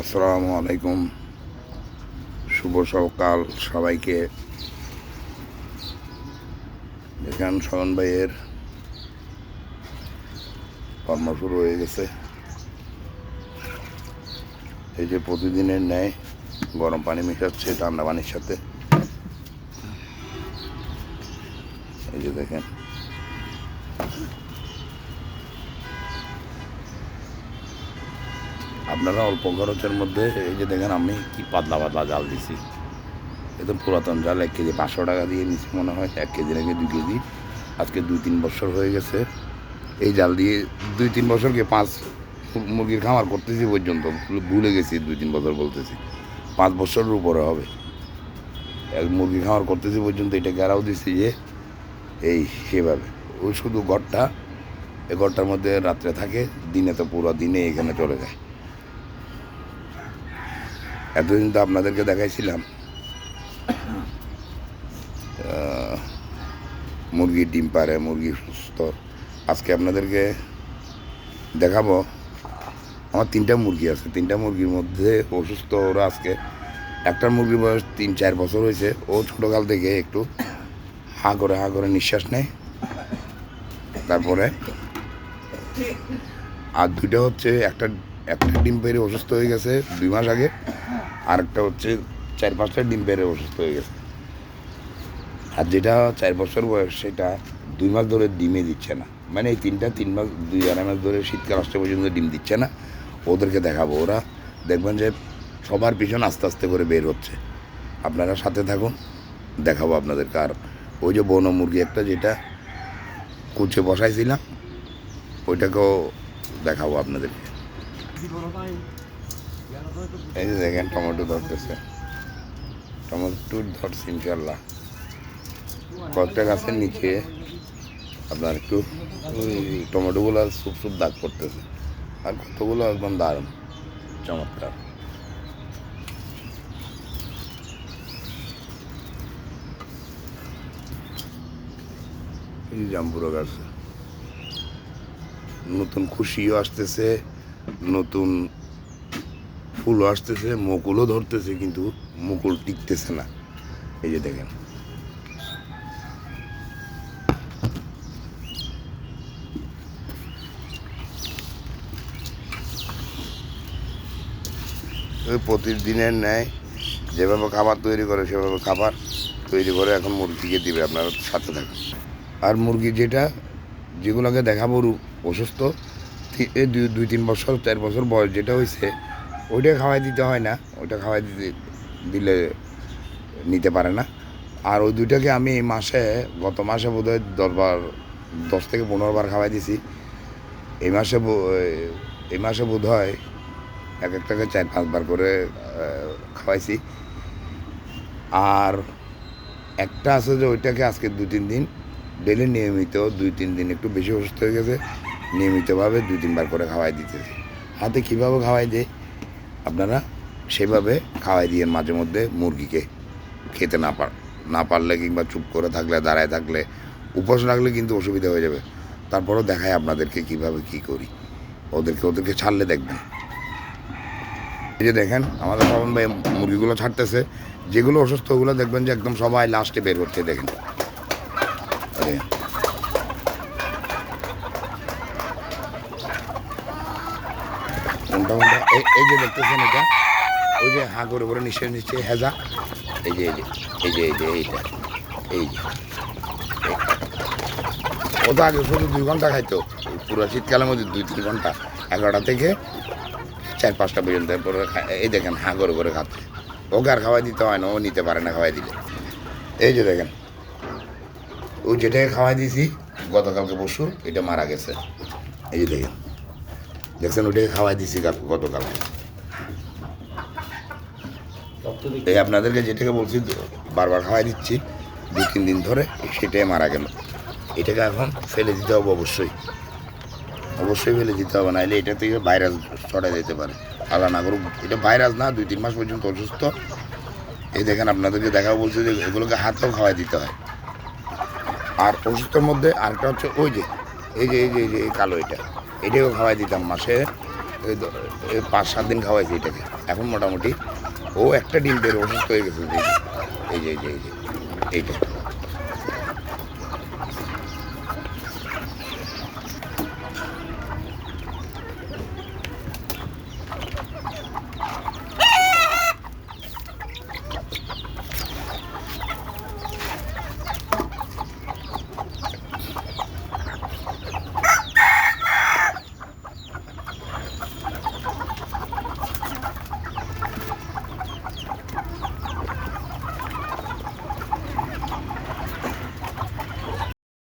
আসসালামু আলাইকুম, শুভ সকাল সবাইকে। দেখেন শরণ ভাইয়ের কর্ম শুরু হয়ে গেছে। এই যে প্রতিদিনের ন্যায় গরম পানি মেশাচ্ছে ঠান্ডা পানির সাথে। এই যে দেখেন আপনারা অল্প খরচের মধ্যে, এই যে দেখেন আমি কি পাতলা পাতলা জাল দিছি। একদম পুরাতন জাল, 1 কেজি 500 টাকা দিয়ে নিচ্ছি মনে হয়। 1 কেজি নাকি 2 কেজি, আজকে 2-3 বছর হয়ে গেছে। এই জাল দিয়ে 2-3 বছরকে 5 মুরগির খামার করতেছি পর্যন্ত ভুলে গেছি। 2-3 বছর বলতেছি, 5 বছরের উপরে হবে। এক মুরগি খামার করতেছি পর্যন্ত এটা গেরাও দিছি যে এই সেভাবে। ওই শুধু ঘরটা, এই ঘরটার মধ্যে রাত্রে থাকে, দিনে তো পুরো দিনে এখানে চলে যায়। এতদিন তো আপনাদেরকে দেখাইছিলাম মুরগির ডিম পারে, মুরগি সুস্থ। আজকে আপনাদেরকে দেখাবো আমার 3টা মুরগি আছে। 3টা মুরগির মধ্যে অসুস্থ ওরা। আজকে একটার মুরগির বয়স 3-4 বছর হয়েছে। ও ছোটোকাল থেকে একটু হাঁ করে নিঃশ্বাস নেয়। তারপরে আর 2টা হচ্ছে, একটা ডিম পেড়ে অসুস্থ হয়ে গেছে 2 মাস আগে, আর একটা হচ্ছে 4-5টা ডিম পেড়ে অসুস্থ হয়ে গেছে। আর যেটা 4 বছর বয়স সেটা 2 মাস ধরে ডিমে দিচ্ছে না। মানে এই 3 মাস 2-2.5 মাস ধরে শীতকাল আসতে পর্যন্ত ডিম দিচ্ছে না। ওদেরকে দেখাবো, ওরা দেখবেন যে সবার পিছন আস্তে আস্তে করে বের হচ্ছে। আপনারা সাথে থাকুন, দেখাবো আপনাদেরকে। আর ওই যে বন মুরগি একটা যেটা কুচে বসাইছিলাম, ওইটাকেও দেখাবো আপনাদেরকে। এই যে দেখেন টমেটো ধরতেছে, টমেটো ধরছে ইনশাল্লাহ। কয়েকটা গাছের নিচে আপনার একটু ওই টমেটোগুলো সুপ দাগ করতেছে, আর কতগুলো একদম দারুণ চমৎকার। এই জাম্বুরা গাছ, নতুন খুশিও আসতেছে, নতুন ফুলও আসতেছে, মুকুলও ধরতেছে, কিন্তু মুকুল টিকতেছে না। এই যে দেখেন প্রতিদিনের ন্যায় যেভাবে খাবার তৈরি করে সেভাবে খাবার তৈরি করে এখন মুরগিকে দিবে। আপনারা সাথে থাকুন। আর মুরগি যেগুলোকে দেখাবো অসুস্থ, 2-3 বছর 4 বছর বয়স যেটা হয়েছে, ওইটা খাওয়াই দিতে হয় না। ওইটা খাওয়াই দিলে নিতে পারে না। আর ওই 2টাকে আমি এই মাসে, গত মাসে বোধহয় 10 থেকে 15 বার খাওয়াই দিছি। এই মাসে বোধ হয় এক একটাকে 4-5 বার করে খাওয়াইছি। আর একটা আছে যে ওইটাকে আজকে 2-3 দিন ডেলি নিয়মিত, 2-3 দিন একটু বেশি অসুস্থ হয়ে গেছে, নিয়মিতভাবে 2-3 বার করে খাওয়াই দিতেছি। হাতে কীভাবে খাওয়াই দেয় আপনারা সেভাবে খাওয়াই দিয়ে মাঝে মধ্যে মুরগিকে খেতে না পারলে কিংবা চুপ করে থাকলে, দাঁড়ায় থাকলে, উপোস রাখলে কিন্তু অসুবিধা হয়ে যাবে। তারপরও দেখায় আপনাদেরকে কীভাবে কী করি। ওদেরকে ছাড়লে দেখবেন। এই যে দেখেন আমাদের শরণ ভাই মুরগিগুলো ছাড়তেছে। যেগুলো অসুস্থ ওগুলো দেখবেন যে একদম সবাই লাস্টে বের হচ্ছে। দেখেন কোনটা এই যে দেখতেছেন, এটা ওই যে হাঁ করে নিশ্চয় হেজা। এই যে এইটা এই যে ও তো আগে শুধু 2 ঘন্টা খাইতো, পুরো শীতকালের মধ্যে 2-3 ঘন্টা, 11টা থেকে 4-5টা পর্যন্ত। এরপরে এই দেখেন হাঁ করে খাচ্ছে। ওকে আর খাওয়াই দিতে হয় না, ও নিতে পারে না খাওয়াই দিলে। এই যে দেখেন ওই যেটাকে খাওয়াই দিয়েছি গতকালকে পরশু, এটা মারা গেছে। এই যে দেখছেন ওইটাকে খাওয়াই দিয়েছি গতকালকে। এই আপনাদেরকে যেটাকে বলছি বারবার খাওয়াই দিচ্ছি 2-3 দিন ধরে, সেটাই মারা গেল। এটাকে এখন ফেলে দিতে হবে, অবশ্যই ফেলে দিতে হবে, নাহলে এটা থেকে ভাইরাস ছড়াই যেতে পারে। আল্লাহ না করুক, এটা ভাইরাস না, 2-3 মাস পর্যন্ত অসুস্থ। এই দেখেন আপনাদেরকে দেখাও বলছে যে এগুলোকে হাতেও খাওয়াই দিতে হয়। আর ওষুধের মধ্যে আরেকটা হচ্ছে ওই যে এই কালো, এটাকেও খাওয়াই দিতাম মাসে এই 5-7 দিন খাওয়াইছি এটাকে। এখন মোটামুটি ও একটা ডিম বের অসুস্থ হয়ে গেছে। এই যে এইটা